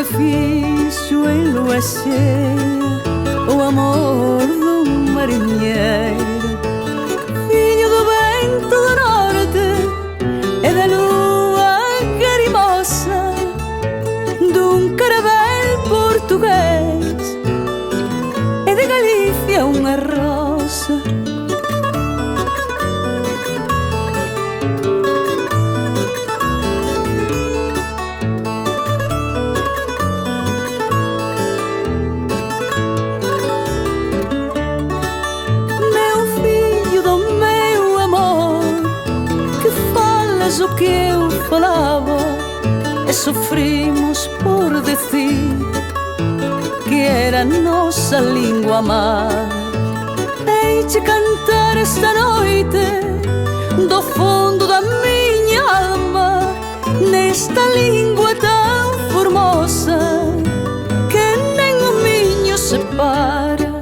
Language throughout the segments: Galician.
fixo en lua cheia o amor dun mariñeiro, fillo do vento do norte e da lua carimosa, dun carabel portugués e de Galicia unha rosa. O que eu falava e sofrimos por decir que era a nosa lingua amar. Eiche cantar esta noite do fundo da miña alma, nesta lingua tan formosa que nen o miño separa.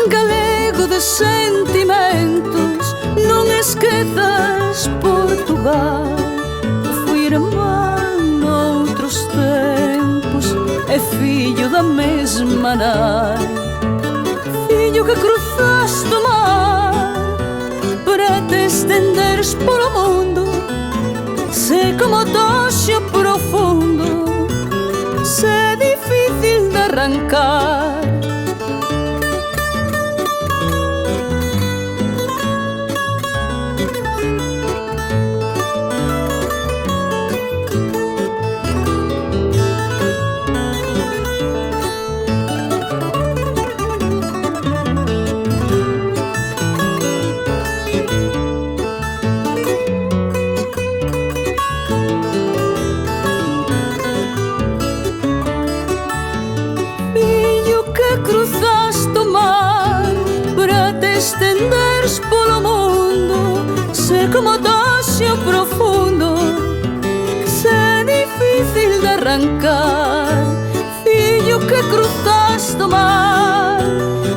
Galego de sentimentos, non esquezas Portugal. Fui irmán noutros tempos e fillo da mesma nai, fillo que cruzaste o mar para te estenderes polo mundo, sé como toxo profundo, sé difícil de arrancar. Cruzaste o mar para te estenderes polo mundo, sé como toxo profundo, sé difícil de arrancar. Fillo que cruzaste o mar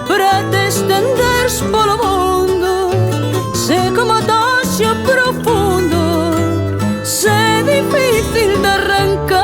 para te estenderes polo mundo, sé como toxo profundo, sé difícil de arrancar.